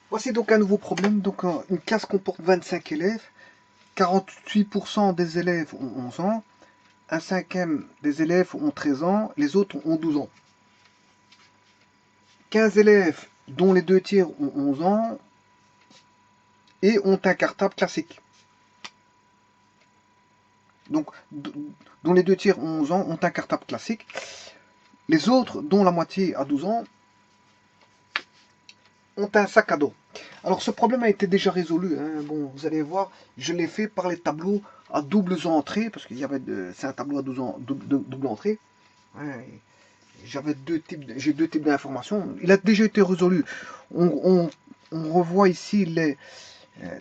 Voici donc un nouveau problème. Donc une classe comporte 25 élèves, 48% des élèves ont 11 ans, un cinquième des élèves ont 13 ans, les autres ont 12 ans. 15 élèves dont les 2 tiers ont 11 ans et ont un cartable classique. Donc, dont les 2 tiers ont 11 ans ont un cartable classique. Les autres, dont la moitié a 12 ans, ont un sac à dos. Alors ce problème a été déjà résolu, hein. Bon, vous allez voir, je l'ai fait par les tableaux à doubles entrées, parce qu'il y avait c'est un tableau à double entrée. Ouais, j'ai deux types d'informations. Il a déjà été résolu. On revoit ici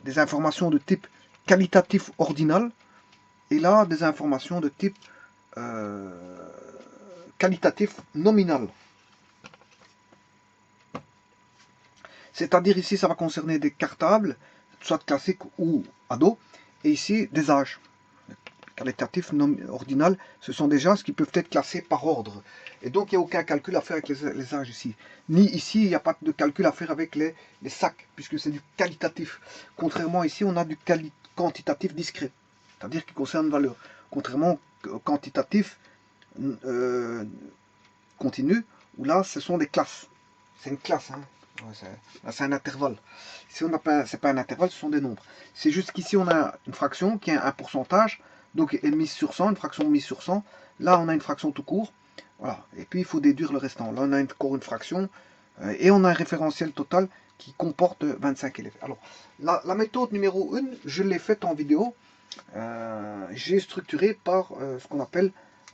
des informations de type qualitatif ordinal, et là des informations de type euh, qualitatif nominal. C'est-à-dire ici, ça va concerner des cartables, soit classiques ou ados, et ici, des âges. Qualitatif ordinal, ce sont des âges qui peuvent être classés par ordre. Et donc, il n'y a aucun calcul à faire avec les âges ici. Ni ici, il n'y a pas de calcul à faire avec les sacs, puisque c'est du qualitatif. Contrairement ici, on a du quantitatif discret, c'est-à-dire qui concerne valeur. Contrairement au quantitatif euh, continu, où là, ce sont des classes. C'est une classe, hein. Ouais, c'est un intervalle. Ici, c'est pas un intervalle, ce sont des nombres. C'est juste qu'ici, on a une fraction qui a un pourcentage, donc est mise sur 100, une fraction mise sur 100. Là, on a une fraction tout court. Voilà. Et puis, il faut déduire le restant. Là, on a encore une fraction. Et on a un référentiel total qui comporte 25 élèves. Alors, la méthode numéro 1, je l'ai faite en vidéo. J'ai structuré par ce qu'on appelle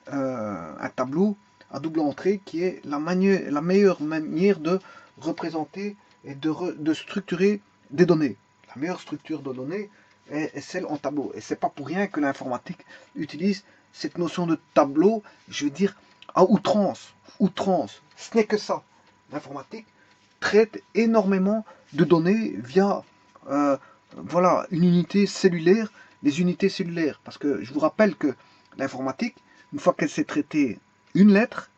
un tableau à double entrée qui est la meilleure manière de représenter et de structurer des données. La meilleure structure de données est celle en tableau. Et c'est pas pour rien que l'informatique utilise cette notion de tableau, je veux dire, à outrance. Outrance. Ce n'est que ça. L'informatique traite énormément de données via voilà, une unité cellulaire, les unités cellulaires. Parce que je vous rappelle que l'informatique, une fois qu'elle sait traiter une lettre,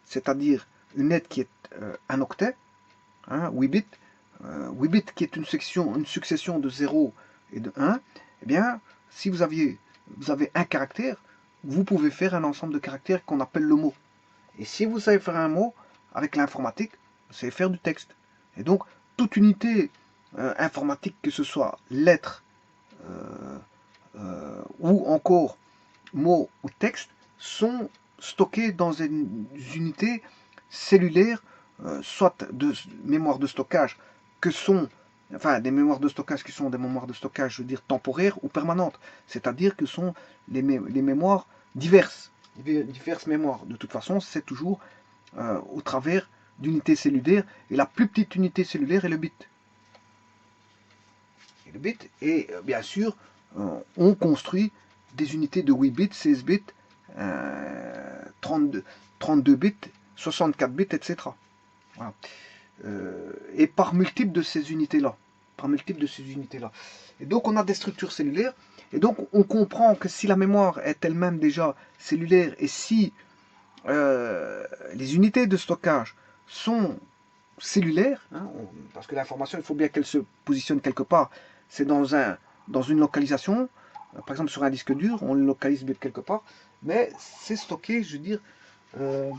c'est-à-dire une lettre qui est un octet, hein, 8 bits, 8 bits qui est une succession de 0 et de 1, eh bien, si vous avez un caractère, vous pouvez faire un ensemble de caractères qu'on appelle le mot. Et si vous savez faire un mot, avec l'informatique, vous savez faire du texte. Et donc, toute unité informatique, que ce soit lettre ou encore mots ou texte, sont stockés dans une unité cellulaire, soit de mémoire de stockage, que sont, enfin des mémoires de stockage qui sont des mémoires de stockage, je veux dire temporaires ou permanentes, c'est-à-dire que sont les mémoires diverses, diverses mémoires. De toute façon, c'est toujours au travers d'unités cellulaires, et la plus petite unité cellulaire est le bit. Et bien sûr, on construit des unités de 8 bits, 16 bits, 32, 32 bits, 64 bits, etc. Voilà. Et par multiple de ces unités-là. Par multiple de ces unités-là. Et donc on a des structures cellulaires. Et donc on comprend que si la mémoire est elle-même déjà cellulaire, et si les unités de stockage sont cellulaires, hein, parce que l'information, il faut bien qu'elle se positionne quelque part, c'est dans une localisation, par exemple sur un disque dur, on le localise bien quelque part, mais c'est stocké, je veux dire, euh,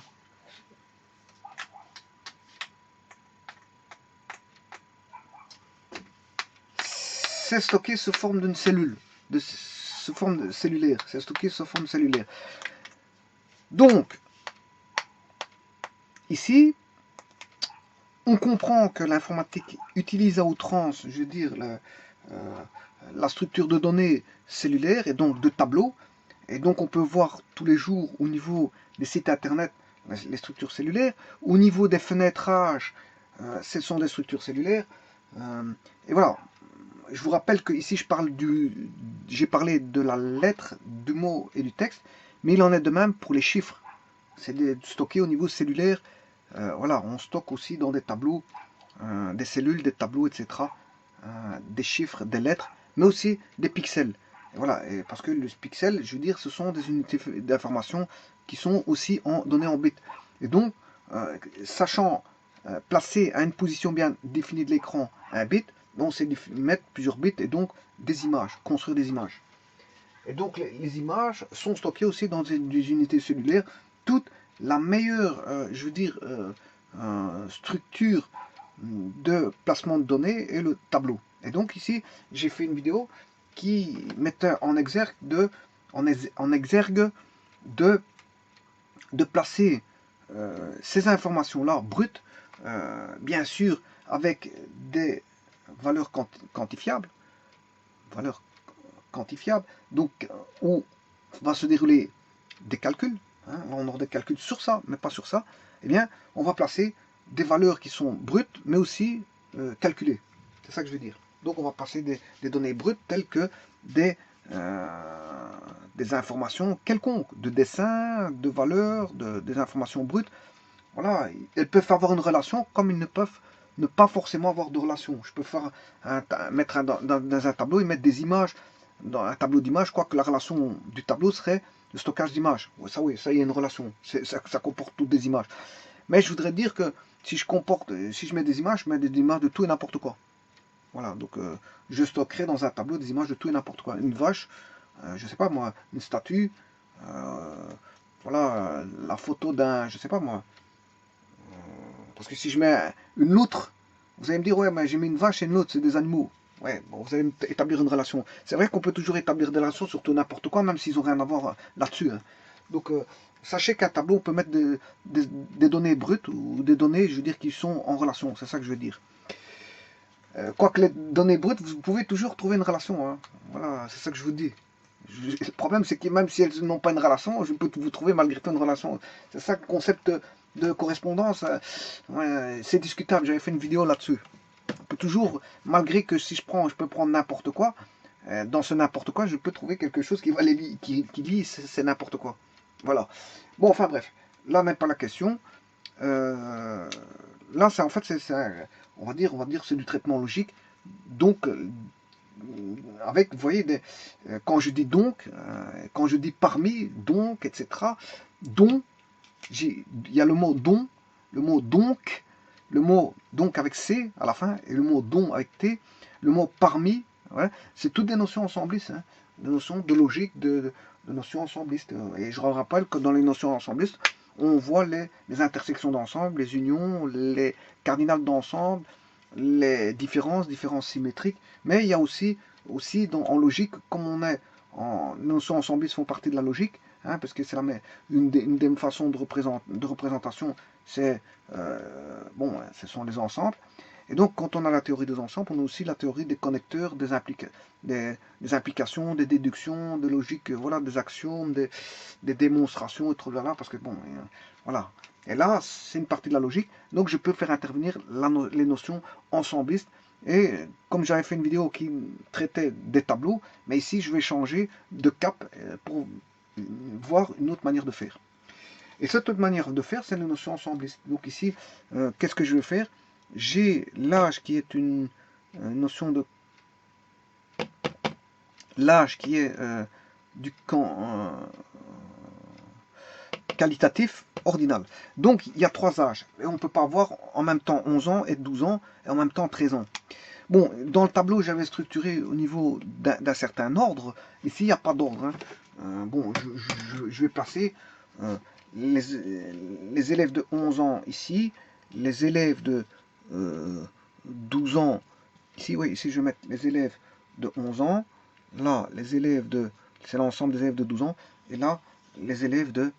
c'est stocké sous forme d'une cellule, sous forme cellulaire, c'est stocké sous forme cellulaire. Donc, ici, on comprend que l'informatique utilise à outrance, je veux dire, la structure de données cellulaire et donc de tableaux. Et donc on peut voir tous les jours au niveau des sites internet les structures cellulaires. Au niveau des fenêtrages, ce sont des structures cellulaires. Et voilà. Je vous rappelle que ici j'ai parlé de la lettre, du mot et du texte, mais il en est de même pour les chiffres. C'est stocké au niveau cellulaire. Voilà, on stocke aussi dans des tableaux, des cellules, des tableaux, etc. Des chiffres, des lettres, mais aussi des pixels. Et voilà, et parce que le pixel, je veux dire, ce sont des unités d'information qui sont aussi données en bits. Et donc, sachant placer à une position bien définie de l'écran un bit, on sait mettre plusieurs bits et donc des images, construire des images. Et donc les images sont stockées aussi dans des unités cellulaires. Toute la meilleure, je veux dire, structure de placement de données est le tableau. Et donc ici, j'ai fait une vidéo qui mettait en exergue de placer ces informations-là brutes, bien sûr avec des valeurs quantifiables, donc où va se dérouler des calculs, hein, on aura des calculs sur ça, mais pas sur ça, eh bien, on va placer des valeurs qui sont brutes, mais aussi calculées. C'est ça que je veux dire. Donc, on va passer des données brutes telles que des informations quelconques, de dessins, de valeurs, des informations brutes. Voilà, elles peuvent avoir une relation comme ils ne peuvent ne pas forcément avoir de relation. Je peux faire mettre dans un tableau et mettre des images dans un tableau d'images, quoique la relation du tableau serait le stockage d'images. Oui, ça y a une relation. Ça comporte toutes des images. Mais je voudrais dire que si je mets des images, je mets des images de tout et n'importe quoi. Voilà, donc je stockerai dans un tableau des images de tout et n'importe quoi. Une vache, je sais pas moi, une statue, voilà, la photo d'un, je sais pas moi. Parce que si je mets une loutre, vous allez me dire, ouais, mais j'ai mis une vache et une loutre, c'est des animaux. Ouais, bon, vous allez établir une relation. C'est vrai qu'on peut toujours établir des relations sur tout n'importe quoi, même s'ils n'ont rien à voir là-dessus. Hein. Donc, sachez qu'un tableau, on peut mettre des données brutes ou des données, je veux dire, qui sont en relation. C'est ça que je veux dire. Quoique les données brutes, vous pouvez toujours trouver une relation. Hein. Voilà, c'est ça que je vous dis. Le problème, c'est que même si elles n'ont pas une relation, je peux vous trouver malgré tout une relation. C'est ça le concept de correspondance. Ouais, c'est discutable. J'avais fait une vidéo là-dessus. On peut toujours, malgré que si je peux prendre n'importe quoi, dans ce n'importe quoi, je peux trouver quelque chose qui va qui lie c'est n'importe quoi. Voilà. Bon, enfin bref. Là n'est pas la question. Là, c'est en fait, on va dire, c'est du traitement logique. Donc, avec, vous voyez, quand je dis donc, quand je dis parmi, donc, etc. Donc, il y a le mot donc, le mot donc avec C à la fin, et le mot don avec T, le mot parmi, ouais, c'est toutes des notions ensemblistes, hein, des notions de logique, de notions ensemblistes. Et je rappelle que dans les notions ensemblistes, on voit les intersections d'ensemble, les unions, les cardinales d'ensemble, les différences symétriques, mais il y a aussi en logique, comme on est en notions ensemblistes font partie de la logique, hein, parce que c'est une des façons de représentation, c'est bon, ce sont les ensembles. Et donc, quand on a la théorie des ensembles, on a aussi la théorie des connecteurs, des implications, des déductions, des logiques, voilà, des axiomes, des démonstrations, et tout là, parce que bon, voilà. Et là, c'est une partie de la logique, donc je peux faire intervenir les notions ensemblistes. Et comme j'avais fait une vidéo qui traitait des tableaux, mais ici, je vais changer de cap pour voir une autre manière de faire. Et cette autre manière de faire, c'est les notions ensemblistes. Donc ici, qu'est-ce que je vais faire? J'ai l'âge qui est une notion de l'âge qui est du camp qualitatif ordinal. Donc il y a trois âges. Et on ne peut pas avoir en même temps 11 ans et 12 ans et en même temps 13 ans. Bon, dans le tableau, j'avais structuré au niveau d'un certain ordre. Ici, il n'y a pas d'ordre. Hein. Bon, je vais placer les élèves de 11 ans ici, les élèves de 12 ans ici. Oui, ici, je vais mettre les élèves de 11 ans. Là, les élèves de... C'est l'ensemble des élèves de 12 ans. Et là, les élèves de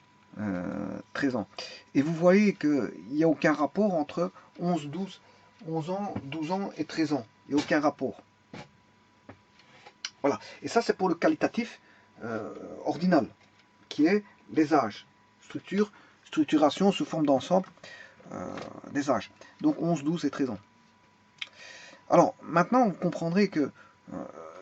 13 ans. Et vous voyez qu'il n'y a aucun rapport entre 11 ans, 12 ans et 13 ans. Il n'y a aucun rapport. Voilà. Et ça, c'est pour le qualitatif ordinal, qui est les âges. Structuration sous forme d'ensemble des âges. Donc 11, 12 et 13 ans. Alors, maintenant, vous comprendrez que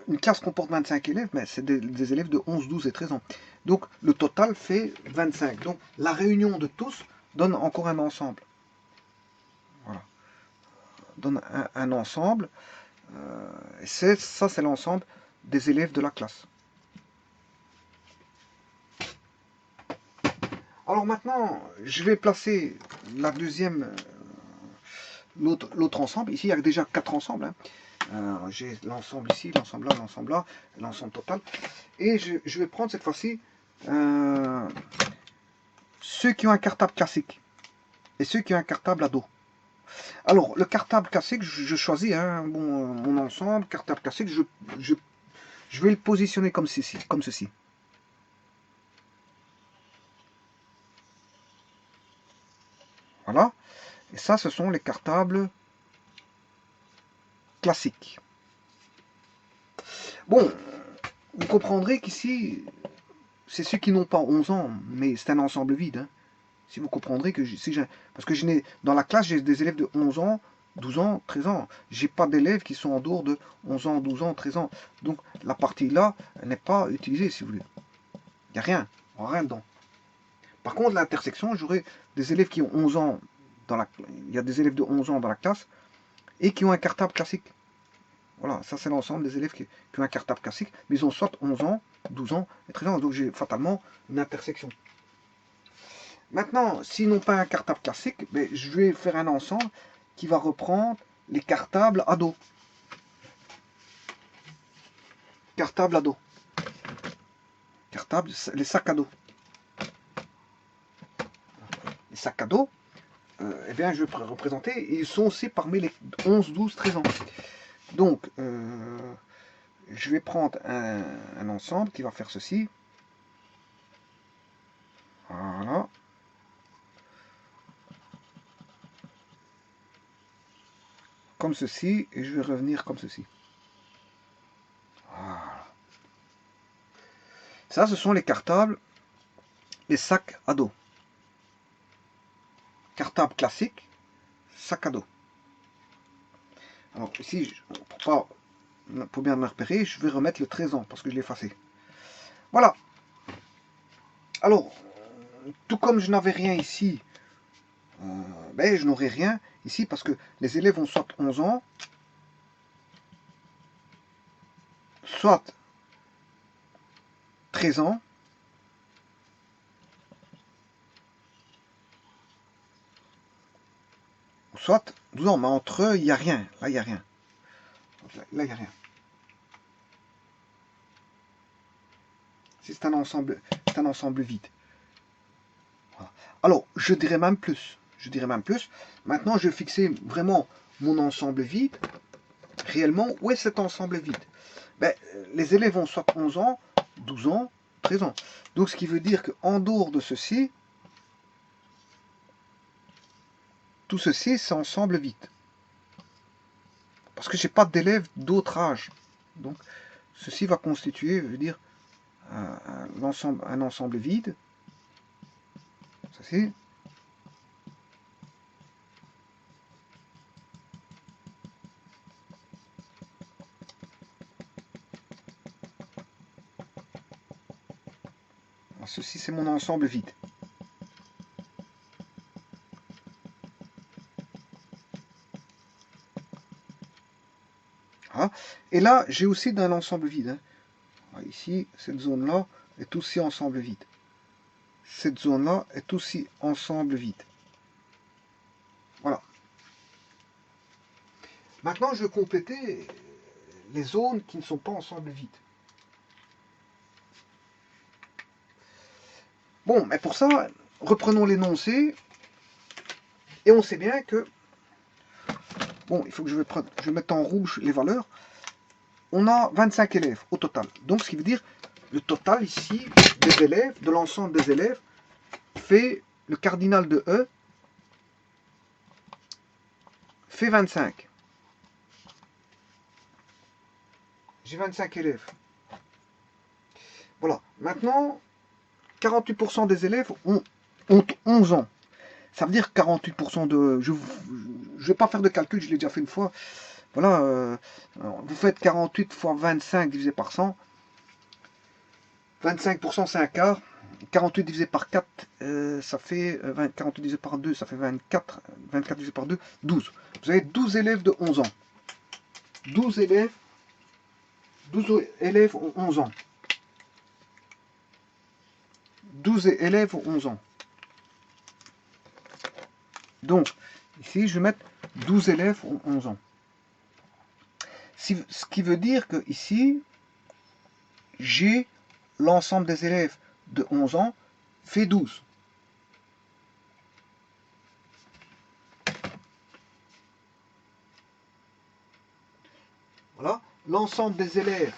une classe comporte 25 élèves, mais c'est des élèves de 11, 12 et 13 ans. Donc, le total fait 25. Donc, la réunion de tous donne encore un ensemble. Voilà. Donne un ensemble. Ça, c'est l'ensemble des élèves de la classe. Alors maintenant, je vais placer la deuxième l'autre ensemble. Ici, il y a déjà 4 ensembles. Hein. J'ai l'ensemble ici, l'ensemble là, l'ensemble total. Et je vais prendre cette fois-ci ceux qui ont un cartable classique et ceux qui ont un cartable ado. Alors, le cartable classique, je choisis mon ensemble, cartable classique, je vais le positionner comme ceci. Voilà. Et ça, ce sont les cartables classiques. Bon, vous comprendrez qu'ici, c'est ceux qui n'ont pas 11 ans, mais c'est un ensemble vide. Hein. Si vous comprendrez que parce que dans la classe, j'ai des élèves de 11 ans, 12 ans, 13 ans. J'ai pas d'élèves qui sont en dehors de 11 ans, 12 ans, 13 ans. Donc la partie là n'est pas utilisée, si vous voulez. Il n'y a rien, rien dedans. Par contre, l'intersection, j'aurai des élèves qui ont 11 ans il y a des élèves de 11 ans dans la classe et qui ont un cartable classique. Voilà, ça c'est l'ensemble des élèves qui ont un cartable classique, mais ils ont soit 11 ans, 12 ans et 13 ans. Donc j'ai fatalement une intersection. Maintenant, s'ils n'ont pas un cartable classique, je vais faire un ensemble qui va reprendre les cartables ados. Cartable ado. Cartable, les sacs à dos. Les sacs à dos, eh bien, je vais représenter, ils sont aussi parmi les 11, 12, 13 ans. Donc, je vais prendre un ensemble qui va faire ceci. Voilà. Comme ceci, et je vais revenir comme ceci. Voilà. Ça, ce sont les cartables, les sacs à dos. Cartable classique, sac à dos. Alors ici, pour bien me repérer, je vais remettre le 13 ans parce que je l'ai effacé. Voilà. Alors, tout comme je n'avais rien ici, je n'aurai rien ici parce que les élèves ont soit 11 ans, soit 13 ans, soit 12 ans. Mais entre eux, il n'y a rien. Là, il n'y a rien. Là, il n'y a rien. C'est un ensemble vide. Voilà. Alors, je dirais même plus. Maintenant, je vais fixer vraiment mon ensemble vide. Réellement, où est cet ensemble vide? Les élèves ont soit 11 ans, 12 ans, 13 ans. Donc, ce qui veut dire qu'en dehors de ceci, tout ceci, c'est ensemble vide. Parce que je n'ai pas d'élèves d'autre âge. Donc, ceci va constituer, veut dire, un ensemble vide. Ceci. Alors, ceci, c'est mon ensemble vide. Voilà. Et là, j'ai aussi un ensemble vide. Hein. Ici, cette zone-là est aussi ensemble vide. Cette zone-là est aussi ensemble vide. Voilà. Maintenant, je vais compléter les zones qui ne sont pas ensemble vide. Bon, mais pour ça, reprenons l'énoncé. Et on sait bien que... Bon, il faut que je vais mettre en rouge les valeurs. On a 25 élèves au total. Donc, ce qui veut dire, le total ici des élèves, de l'ensemble des élèves, fait le cardinal de E, fait 25. J'ai 25 élèves. Voilà. Maintenant, 48% des élèves ont 11 ans. Ça veut dire 48% de... Je ne vais pas faire de calcul, je l'ai déjà fait une fois. Voilà, vous faites 48 fois 25 divisé par 100. 25%, c'est un quart. 48 divisé par 4, ça fait 48 divisé par 2, ça fait 24. 24 divisé par 2, 12. Vous avez 12 élèves de 11 ans. 12 élèves ont 11 ans. 12 élèves ont 11 ans. Donc, ici, je vais mettre 12 élèves ont 11 ans. Ce qui veut dire que ici, j'ai l'ensemble des élèves de 11 ans fait 12. Voilà, l'ensemble des élèves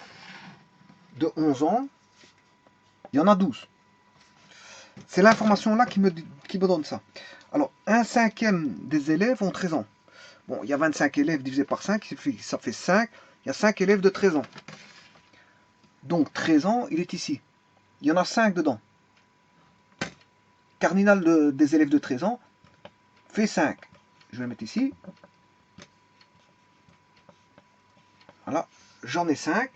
de 11 ans, il y en a 12. C'est l'information là qui me donne ça. Alors, 1/5 des élèves ont 13 ans. Bon, il y a 25 élèves divisé par 5, ça fait 5. Il y a 5 élèves de 13 ans. Donc 13 ans, il est ici. Il y en a 5 dedans. Cardinal des élèves de 13 ans fait 5. Je vais le mettre ici. Voilà, j'en ai 5.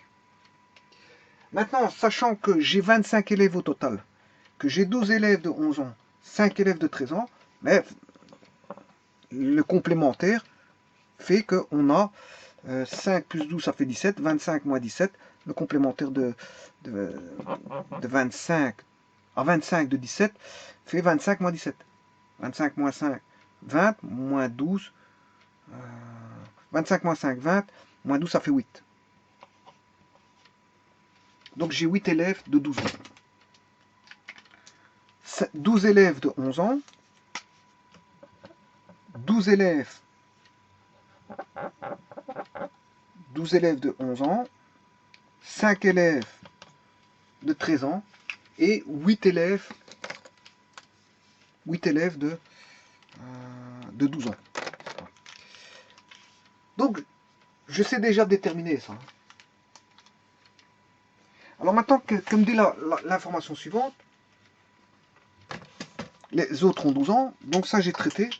Maintenant, sachant que j'ai 25 élèves au total, que j'ai 12 élèves de 11 ans, 5 élèves de 13 ans, mais le complémentaire fait qu'on a 5 plus 12, ça fait 17, 25 moins 17, le complémentaire de 25 à 25 de 17 fait 25 moins 17. 25 moins 5, 20, moins 12, 25 moins 5, 20, moins 12, ça fait 8. Donc j'ai 8 élèves de 12 ans. 12 élèves de 11 ans, 12 élèves de 11 ans, 5 élèves de 13 ans et 8 élèves de 12 ans. Donc, je sais déjà déterminer ça. Alors maintenant, que me dit l'information suivante, les autres ont 12 ans, donc ça j'ai traité.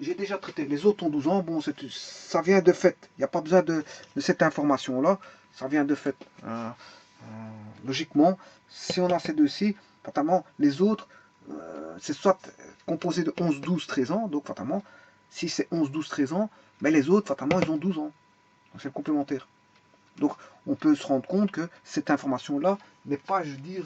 J'ai déjà traité. Les autres ont 12 ans, bon, ça vient de fait. Il n'y a pas besoin de cette information-là, ça vient de fait. Logiquement, si on a ces deux-ci, fatalement, les autres, c'est soit composé de 11, 12, 13 ans, donc fatalement, si c'est 11, 12, 13 ans, mais les autres, fatalement, ils ont 12 ans. Donc c'est le complémentaire. Donc on peut se rendre compte que cette information-là n'est pas, je veux dire,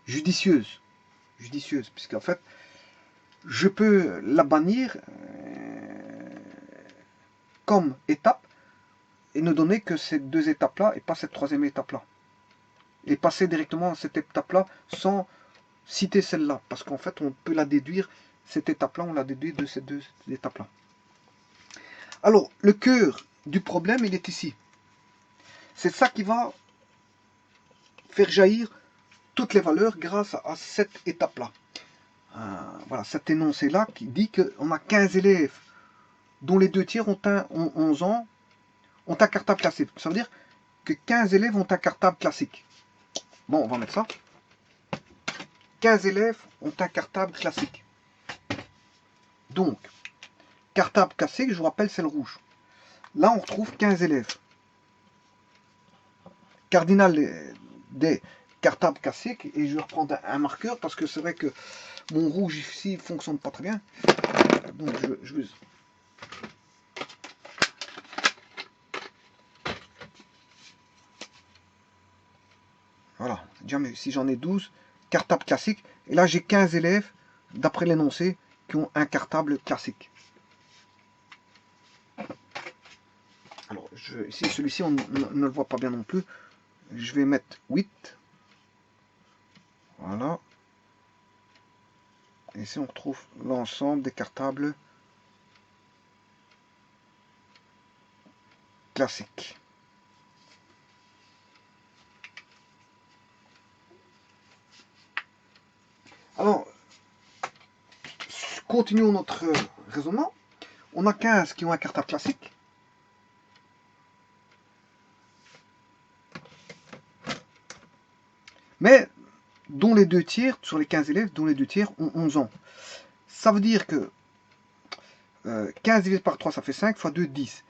judicieuse. Puisqu'en fait, je peux la bannir comme étape et ne donner que ces deux étapes-là et pas cette troisième étape-là. Et passer directement à cette étape-là sans citer celle-là. Parce qu'en fait, on peut la déduire, cette étape-là, on la déduit de ces deux étapes-là. Alors, le cœur du problème, il est ici. C'est ça qui va faire jaillir toutes les valeurs grâce à cette étape-là. Voilà, cet énoncé-là qui dit qu'on a 15 élèves dont les 2 tiers ont 11 ans, ont un cartable classique. Ça veut dire que 15 élèves ont un cartable classique. Bon, on va mettre ça. 15 élèves ont un cartable classique. Donc, cartable classique, je vous rappelle, c'est le rouge. Là, on retrouve 15 élèves. Cardinal des cartables classiques, et je vais reprendre un marqueur parce que c'est vrai que mon rouge ici ne fonctionne pas très bien. Donc, je vais... Voilà, jamais, si j'en ai 12, cartable classique, et là j'ai 15 élèves, d'après l'énoncé, qui ont un cartable classique. Alors, ici, celui-ci, on ne le voit pas bien non plus. Je vais mettre 8. Voilà. Et ici, on retrouve l'ensemble des cartables classiques. Alors, continuons notre raisonnement. On a 15 qui ont un cartable classique. Mais dont les 2 tiers, sur les 15 élèves, dont les 2 tiers ont 11 ans. Ça veut dire que 15 divisé par 3, ça fait 5, fois 2, 10.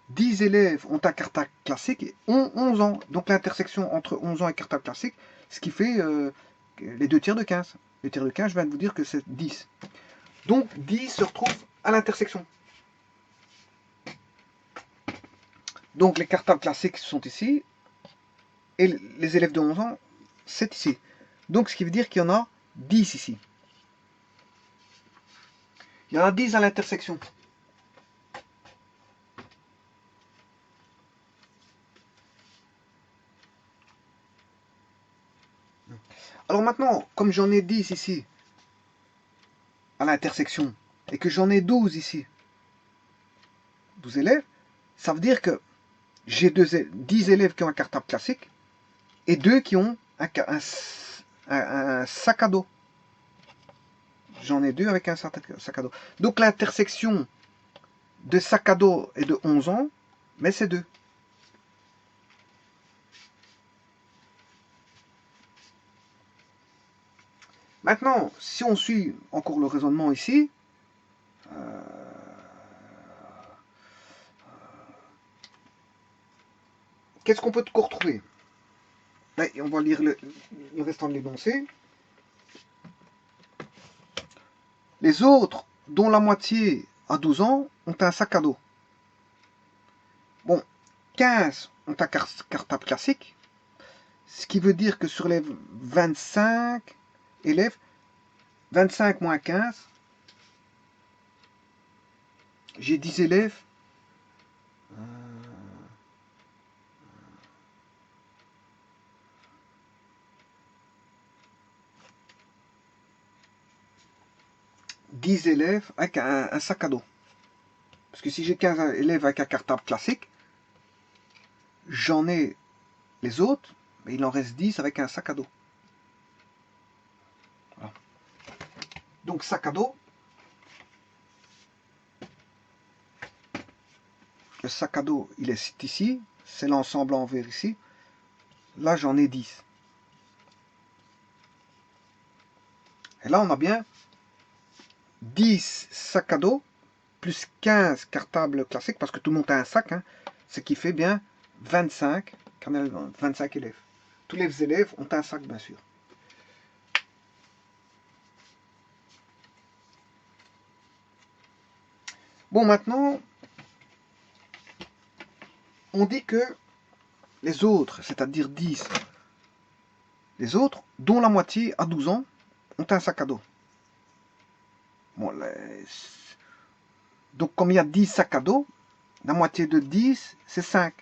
10 élèves ont un cartable classique et ont 11 ans. Donc l'intersection entre 11 ans et cartable classique, ce qui fait les 2 tiers de 15. Les tiers de 15, je viens de vous dire que c'est 10. Donc 10 se retrouve à l'intersection. Donc les cartables classiques sont ici, et les élèves de 11 ans, c'est ici. Donc, ce qui veut dire qu'il y en a 10 ici. Il y en a 10 à l'intersection. Alors maintenant, comme j'en ai 10 ici, à l'intersection, et que j'en ai 12 ici, 12 élèves, ça veut dire que j'ai 10 élèves qui ont un cartable classique, et 2 qui ont un sac à dos. J'en ai 2 avec un sac à dos. Donc l'intersection de sac à dos et de 11 ans, mais c'est 2. Maintenant, si on suit encore le raisonnement ici, qu'est-ce qu'on peut encore trouver? On va lire le restant de l'énoncé. Les autres, dont la moitié a 12 ans, ont un sac à dos. Bon, 15 ont un cartable classique, ce qui veut dire que sur les 25 élèves, 25 moins 15, j'ai 10 élèves. Euh, 10 élèves avec un sac à dos. Parce que si j'ai 15 élèves avec un cartable classique, j'en ai les autres, mais il en reste 10 avec un sac à dos. Voilà. Donc sac à dos, le sac à dos, il est ici, c'est l'ensemble en vert ici. Là, j'en ai 10. Et là, on a bien 10 sacs à dos plus 15 cartables classiques, parce que tout le monde a un sac, hein, ce qui fait bien 25 élèves. Tous les élèves ont un sac, bien sûr. Bon, maintenant, on dit que les autres, c'est-à-dire 10, les autres, dont la moitié à 12 ans, ont un sac à dos. Bon, donc comme il y a 10 sacs à dos, la moitié de 10, c'est 5.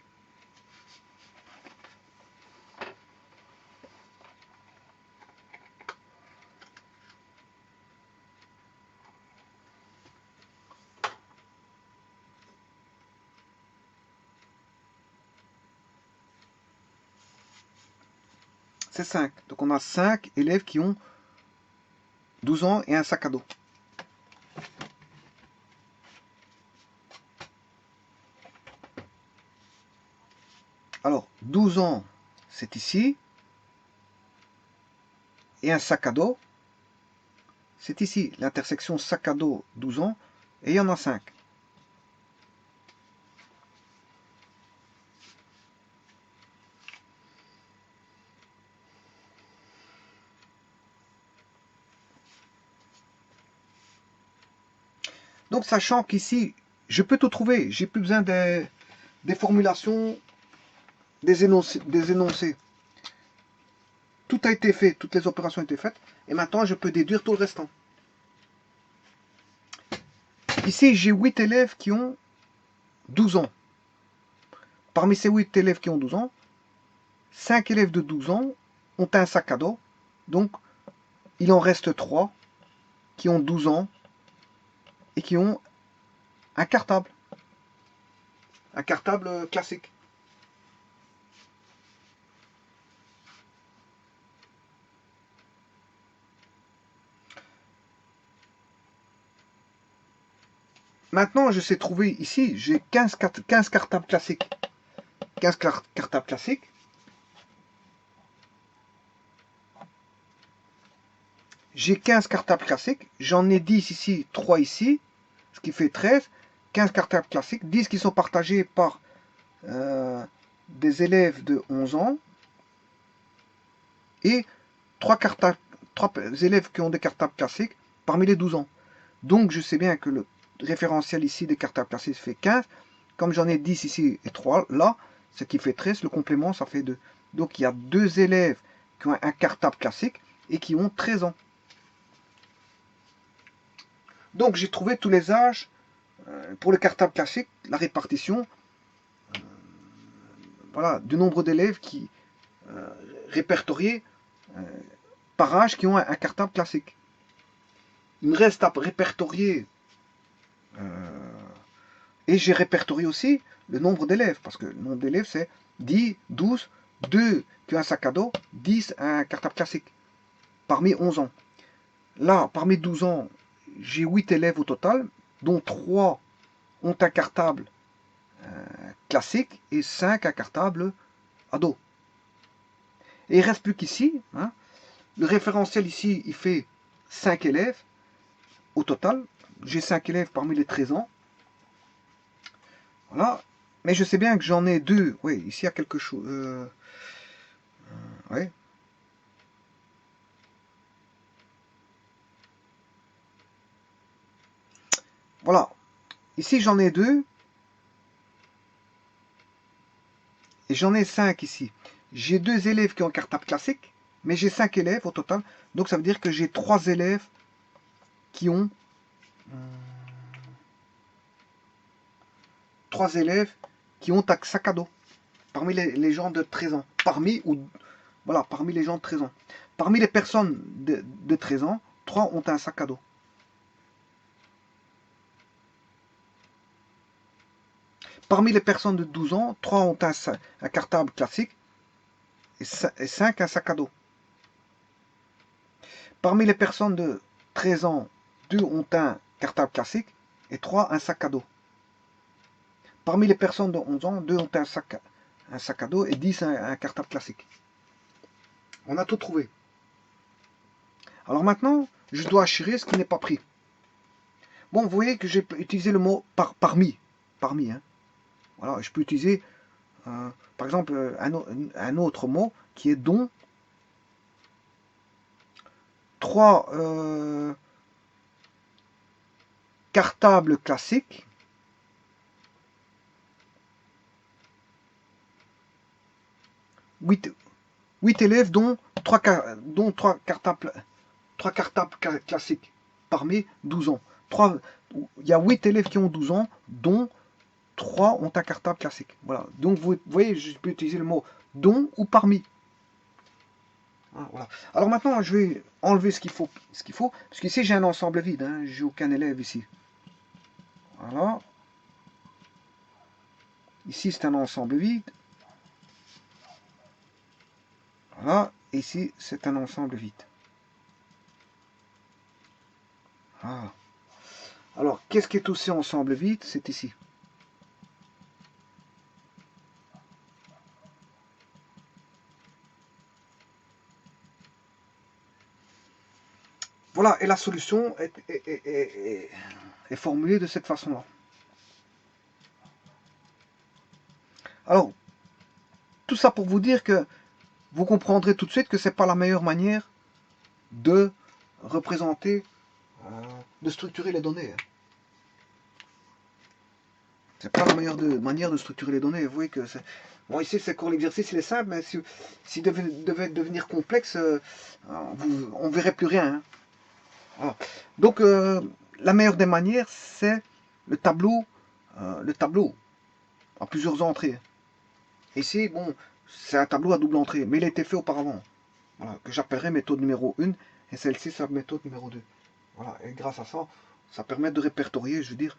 C'est 5. Donc on a 5 élèves qui ont 12 ans et un sac à dos. Alors, 12 ans, c'est ici. Et un sac à dos, c'est ici. L'intersection sac à dos, 12 ans. Et il y en a 5. Donc, sachant qu'ici, je peux tout trouver. J'ai plus besoin des formulations, des énoncés. Tout a été fait, toutes les opérations ont été faites. Et maintenant, je peux déduire tout le restant. Ici, j'ai 8 élèves qui ont 12 ans. Parmi ces 8 élèves qui ont 12 ans, 5 élèves de 12 ans ont un sac à dos. Donc, il en reste 3 qui ont 12 ans et qui ont un cartable. Un cartable classique. Maintenant, je sais trouver ici, j'ai 15 cartables classiques. 15 cartables classiques. J'ai 15 cartables classiques. J'en ai 10 ici, 3 ici, ce qui fait 13. 15 cartables classiques, 10 qui sont partagés par des élèves de 11 ans et 3 élèves qui ont des cartables classiques parmi les 12 ans. Donc je sais bien que le référentiel ici des cartables classiques fait 15. Comme j'en ai 10 ici et 3 là, ce qui fait 13, le complément ça fait 2. Donc il y a 2 élèves qui ont un cartable classique et qui ont 13 ans. Donc j'ai trouvé tous les âges pour le cartable classique, la répartition voilà, du nombre d'élèves qui répertoriés par âge qui ont un cartable classique. Il me reste à répertorier et j'ai répertorié aussi le nombre d'élèves, parce que le nombre d'élèves c'est 10, 12, 2 qui ont un sac à dos, 10 un cartable classique, parmi 11 ans. Là, parmi 12 ans, j'ai 8 élèves au total, dont 3 ont un cartable classique et 5 un cartable ado. Et il ne reste plus qu'ici, hein, le référentiel ici, il fait 5 élèves au total. J'ai 5 élèves parmi les 13 ans. Voilà. Mais je sais bien que j'en ai 2. Oui, ici il y a quelque chose. Ouais. Voilà. Ici j'en ai 2. Et j'en ai 5 ici. J'ai 2 élèves qui ont un cartable classique. Mais j'ai 5 élèves au total. Donc ça veut dire que j'ai 3 élèves qui ont... 3 élèves qui ont un sac à dos. Parmi les gens de 13 ans. Parmi les gens de 13 ans. Parmi les personnes de 13 ans, 3 ont un sac à dos. Parmi les personnes de 12 ans, 3 ont un cartable classique et 5 un sac à dos. Parmi les personnes de 13 ans, 2 ont un cartable classique et 3 un sac à dos. Parmi les personnes de 11 ans, 2 ont un sac à dos et 10 un cartable classique. On a tout trouvé. Alors maintenant, je dois assurer ce qui n'est pas pris. Bon, vous voyez que j'ai utilisé le mot parmi. Parmi, hein. Voilà, je peux utiliser, par exemple, un autre mot qui est dont. 3 cartables classiques. 8 élèves, dont 3 cartables classiques parmi 12 ans. Il y a 8 élèves qui ont 12 ans, dont 3 ont un cartable classique. Voilà. Donc vous voyez, je peux utiliser le mot dont ou parmi. Voilà. Alors maintenant, je vais enlever ce qu'il faut, parce qu'ici j'ai un ensemble vide, hein, j'ai aucun élève ici. Voilà. Ici c'est un ensemble vide. Voilà. Ici c'est un ensemble vide. Ah. Alors, qu'est-ce qui est aussi ensemble vide? C'est ici. Voilà, et la solution est formulée de cette façon-là. Alors, tout ça pour vous dire que vous comprendrez tout de suite que ce n'est pas la meilleure manière de représenter, de structurer les données. C'est pas la meilleure manière de structurer les données. Vous voyez que c'est... Bon, ici, c'est quand l'exercice il est simple, mais s'il devait devenir complexe, on ne verrait plus rien. Hein. Voilà. Donc, la meilleure des manières, c'est le tableau à plusieurs entrées. Ici, bon, c'est un tableau à double entrée, mais il a été fait auparavant. Voilà, que j'appellerai méthode numéro 1, et celle-ci, c'est la méthode numéro 2. Voilà, et grâce à ça, ça permet de répertorier, je veux dire,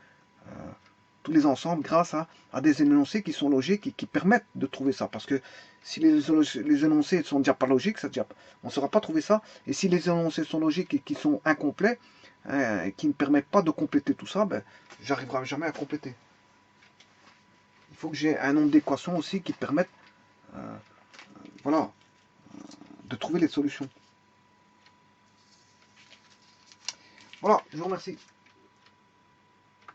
tous les ensembles grâce à des énoncés qui sont logiques et qui permettent de trouver ça. Parce que si les énoncés sont déjà pas logiques, on ne saura pas trouver ça. Et si les énoncés sont logiques et qui sont incomplets, et qui ne permettent pas de compléter tout ça, ben, j'arriverai jamais à compléter. Il faut que j'ai un nombre d'équations aussi qui permettent voilà, de trouver les solutions. Voilà, je vous remercie.